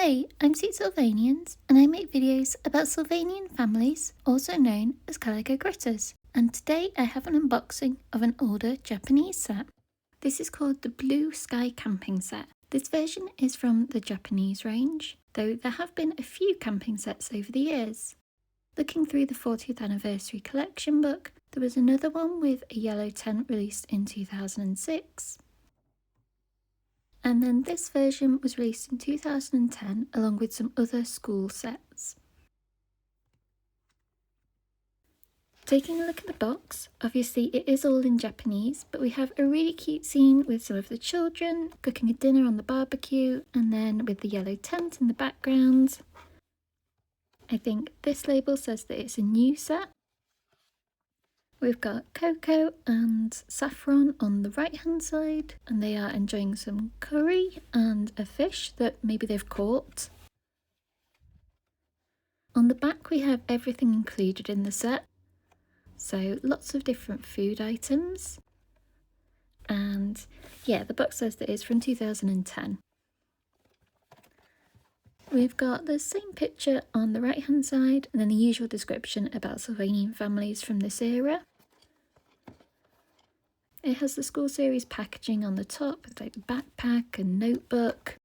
Hi, I'm Sylvanians, and I make videos about Sylvanian families, also known as Calico critters. And today I have an unboxing of an older Japanese set. This is called the Blue Sky Camping Set. This version is from the Japanese range, though there have been a few camping sets over the years. Looking through the 40th anniversary collection book, there was another one with a yellow tent released in 2006. And then this version was released in 2010 along with some other school sets. Taking a look at the box, obviously it is all in Japanese, but we have a really cute scene with some of the children cooking a dinner on the barbecue, and then with the yellow tent in the background. I think this label says that it's a new set. We've got Coco and Saffron on the right hand side, and they are enjoying some curry and a fish that maybe they've caught. On the back we have everything included in the set, so lots of different food items, and yeah, the box says that it's from 2010. We've got the same picture on the right hand side, and then the usual description about Sylvanian families from this era. It has the school series packaging on the top with like the backpack and notebook,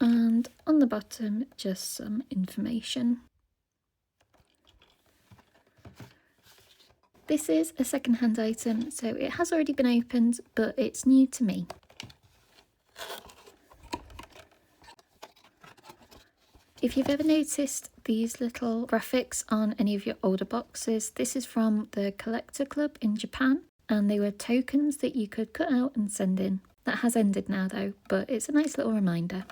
and on the bottom just some information. This is a second-hand item, so it has already been opened, but it's new to me. If you've ever noticed these little graphics on any of your older boxes, this is from the Collector Club in Japan. And they were tokens that you could cut out and send in. That has ended now though, but it's a nice little reminder.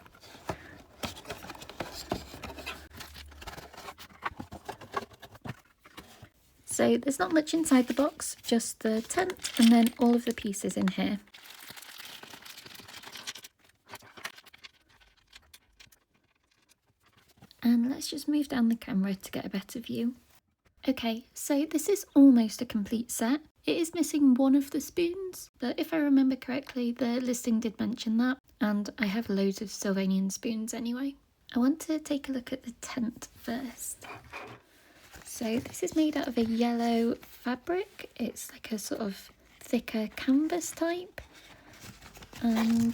So there's not much inside the box, just the tent and then all of the pieces in here. And let's just move down the camera to get a better view. Okay, so this is almost a complete set. It is missing one of the spoons, but if I remember correctly, the listing did mention that, and I have loads of Sylvanian spoons anyway. I want to take a look at the tent first. So this is made out of a yellow fabric. It's like a sort of thicker canvas type, and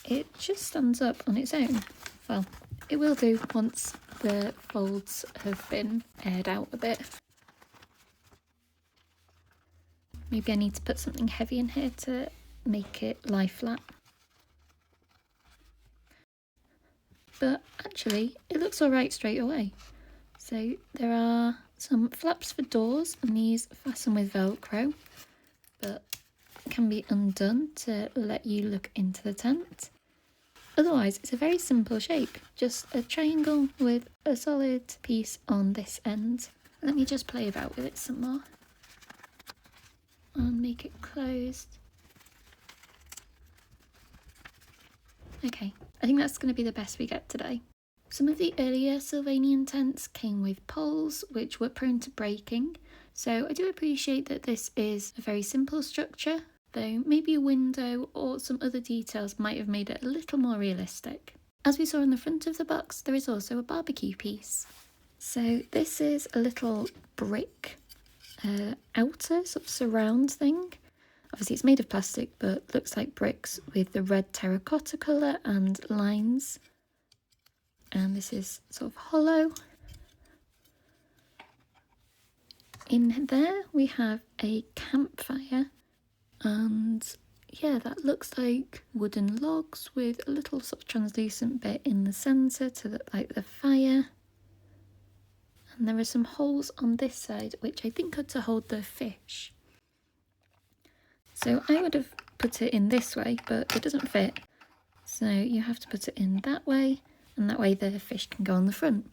it just stands up on its own. Well, it will do once the folds have been aired out a bit. Maybe I need to put something heavy in here to make it lie flat. But actually, it looks alright straight away. So there are some flaps for doors, and these fasten with Velcro, but can be undone to let you look into the tent. Otherwise, it's a very simple shape, just a triangle with a solid piece on this end. Let me just play about with it some more. And make it closed. Okay, I think that's going to be the best we get today. Some of the earlier Sylvanian tents came with poles, which were prone to breaking, so I do appreciate that this is a very simple structure, though maybe a window or some other details might have made it a little more realistic. As we saw on the front of the box, there is also a barbecue piece. So this is a little brick outer sort of surround thing. Obviously it's made of plastic, but looks like bricks with the red terracotta colour and lines. And this is sort of hollow. In there we have a campfire, and yeah, that looks like wooden logs with a little sort of translucent bit in the centre to look like the fire. And there are some holes on this side, which I think are to hold the fish. So I would have put it in this way, but it doesn't fit. So you have to put it in that way, and that way the fish can go on the front.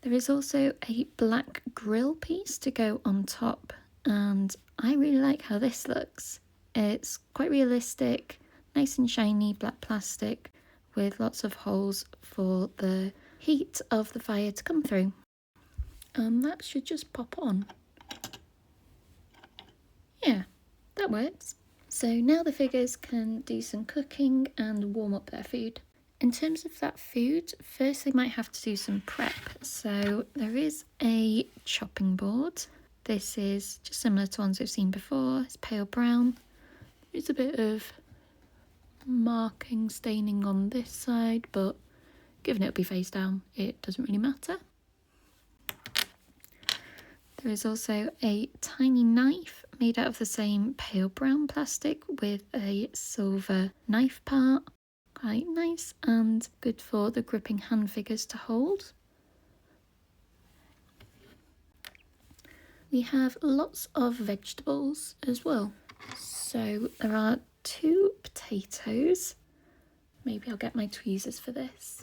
There is also a black grill piece to go on top, and I really like how this looks. It's quite realistic, nice and shiny black plastic with lots of holes for the heat of the fire to come through, and that should just pop on. Yeah, that works. So now the figures can do some cooking and warm up their food. In terms of that food, first they might have to do some prep. So there is a chopping board. This is just similar to ones we've seen before. It's pale brown. There's a bit of marking staining on this side, but given it'll be face down, it doesn't really matter. There is also a tiny knife made out of the same pale brown plastic with a silver knife part. Quite nice and good for the gripping hand figures to hold. We have lots of vegetables as well. So there are 2 potatoes. Maybe I'll get my tweezers for this.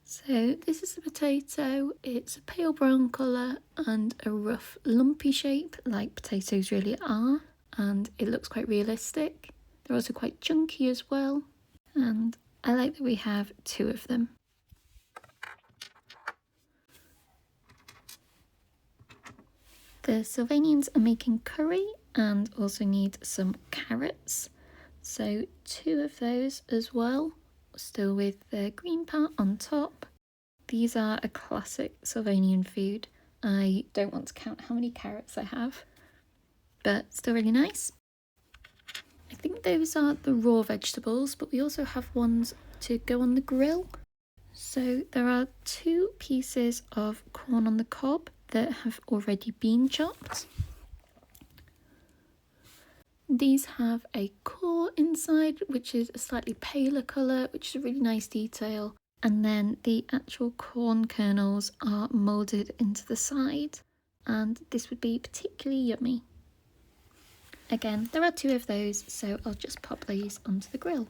So this is a potato. It's a pale brown colour and a rough lumpy shape like potatoes really are, and it looks quite realistic. They're also quite chunky as well, and I like that we have 2 of them. The Sylvanians are making curry and also need some carrots. So 2 of those as well, still with the green part on top. These are a classic Sylvanian food. I don't want to count how many carrots I have, but still really nice. I think those are the raw vegetables, but we also have ones to go on the grill. So there are 2 pieces of corn on the cob that have already been chopped. These have a core inside, which is a slightly paler colour, which is a really nice detail. And then the actual corn kernels are moulded into the side, and this would be particularly yummy. Again, there are 2 of those, so I'll just pop these onto the grill.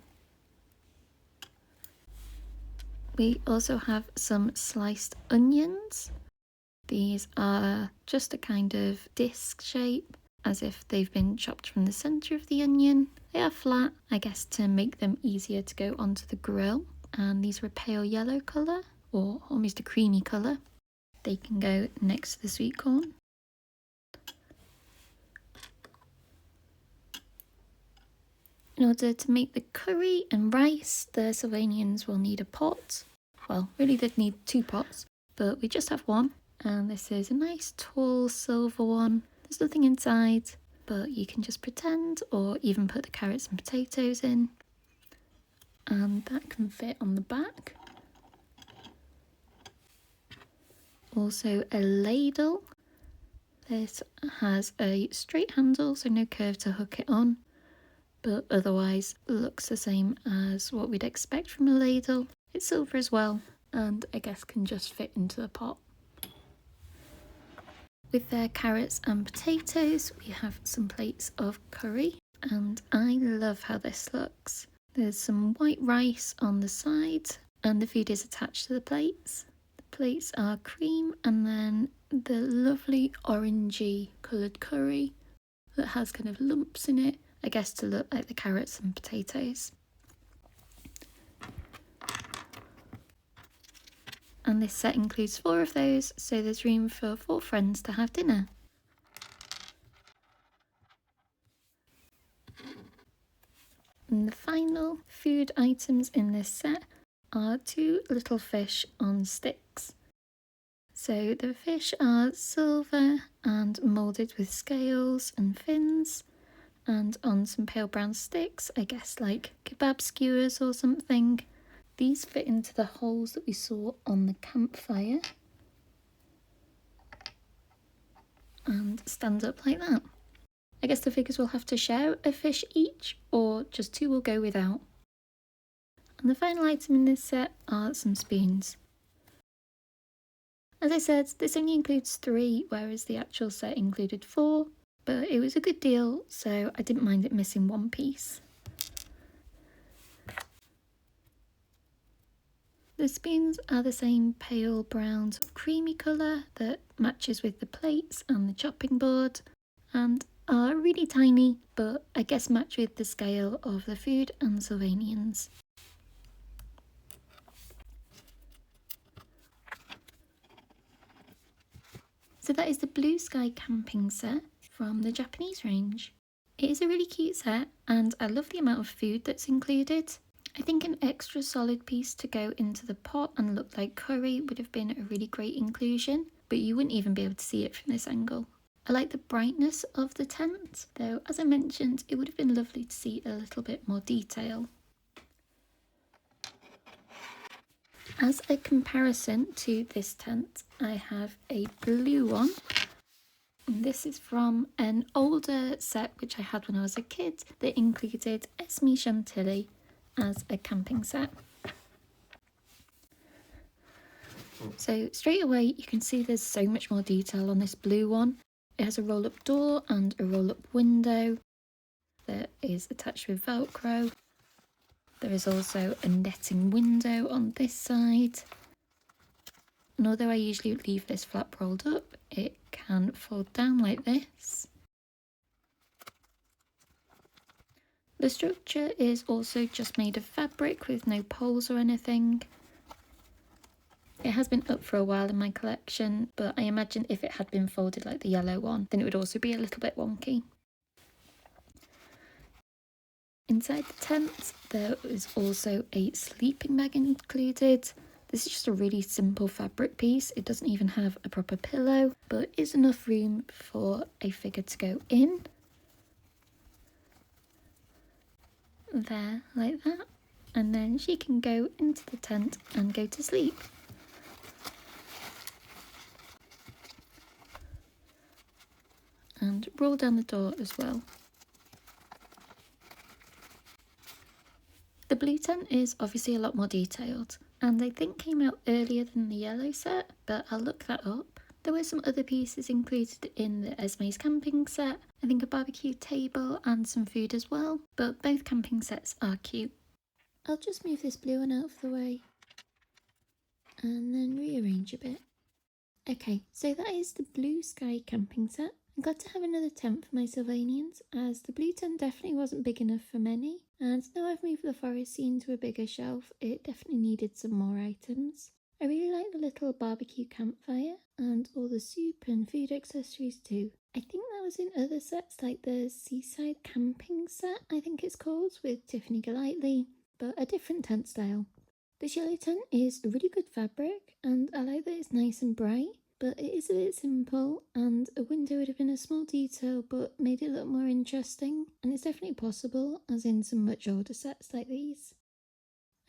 We also have some sliced onions. These are just a kind of disc shape, as if they've been chopped from the centre of the onion. They are flat, I guess, to make them easier to go onto the grill. And these are a pale yellow colour, or almost a creamy colour. They can go next to the sweet corn. In order to make the curry and rice, the Sylvanians will need a pot. Well, really they'd need 2 pots, but we just have one. And this is a nice tall silver one. There's nothing inside, but you can just pretend or even put the carrots and potatoes in. And that can fit on the back. Also a ladle. This has a straight handle, so no curve to hook it on, but otherwise looks the same as what we'd expect from a ladle. It's silver as well, and I guess can just fit into the pot. With their carrots and potatoes, we have some plates of curry, and I love how this looks. There's some white rice on the side, and the food is attached to the plates. The plates are cream, and then the lovely orangey coloured curry that has kind of lumps in it, I guess to look like the carrots and potatoes. And this set includes 4 of those, so there's room for 4 friends to have dinner. And the final food items in this set are 2 little fish on sticks. So the fish are silver and moulded with scales and fins, and on some pale brown sticks, I guess like kebab skewers or something. These fit into the holes that we saw on the campfire and stand up like that. I guess the figures will have to share a fish each, or just 2 will go without. And the final item in this set are some spoons. As I said, this only includes 3, whereas the actual set included 4, but it was a good deal, so I didn't mind it missing 1 piece. The spoons are the same pale brown sort of creamy colour that matches with the plates and the chopping board, and are really tiny, but I guess match with the scale of the food and Sylvanians. So that is the Blue Sky camping set from the Japanese range. It is a really cute set, and I love the amount of food that's included. I think an extra solid piece to go into the pot and look like curry would have been a really great inclusion, but you wouldn't even be able to see it from this angle. I like the brightness of the tent, though as I mentioned, it would have been lovely to see a little bit more detail. As a comparison to this tent, I have a blue one. And this is from an older set which I had when I was a kid that included Esme Chantilly as a camping set. So straight away you can see there's so much more detail on this blue one. It has a roll-up door and a roll-up window that is attached with Velcro. There is also a netting window on this side. And although I usually leave this flap rolled up, it can fold down like this. The structure is also just made of fabric with no poles or anything. It has been up for a while in my collection, but I imagine if it had been folded like the yellow one, then it would also be a little bit wonky. Inside the tent, there is also a sleeping bag included. This is just a really simple fabric piece. It doesn't even have a proper pillow, but is enough room for a figure to go in. There, like that. And then she can go into the tent and go to sleep. And roll down the door as well. The blue tent is obviously a lot more detailed, and I think came out earlier than the yellow set, but I'll look that up. There were some other pieces included in the Esme's camping set, I think a barbecue table and some food as well, but both camping sets are cute. I'll just move this blue one out of the way and then rearrange a bit. Okay, so that is the blue sky camping set. I'm glad to have another tent for my Sylvanians, as the blue tent definitely wasn't big enough for many, and now I've moved the forest scene to a bigger shelf, it definitely needed some more items. I really like the little barbecue campfire, and all the soup and food accessories too. I think that was in other sets like the Seaside Camping set, I think it's called, with Tiffany Golightly, but a different tent style. This yellow tent is a really good fabric, and I like that it's nice and bright. But it is a bit simple, and a window would have been a small detail but made it look more interesting, and it's definitely possible, as in some much older sets like these.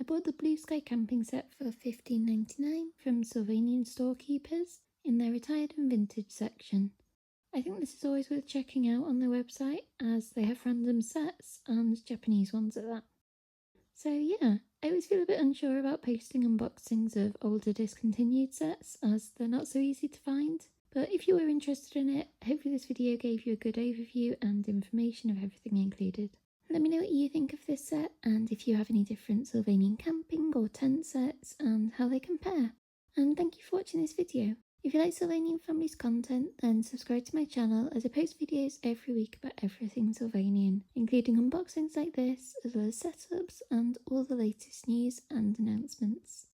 I bought the Blue Sky camping set for $15.99 from Sylvanian storekeepers in their retired and vintage section. I think this is always worth checking out on their website, as they have random sets and Japanese ones at that. So yeah, I always feel a bit unsure about posting unboxings of older discontinued sets, as they're not so easy to find. But if you were interested in it, hopefully this video gave you a good overview and information of everything included. Let me know what you think of this set, and if you have any different Sylvanian camping or tent sets, and how they compare. And thank you for watching this video. If you like Sylvanian Families content, then subscribe to my channel, as I post videos every week about everything Sylvanian, including unboxings like this, as well as setups and all the latest news and announcements.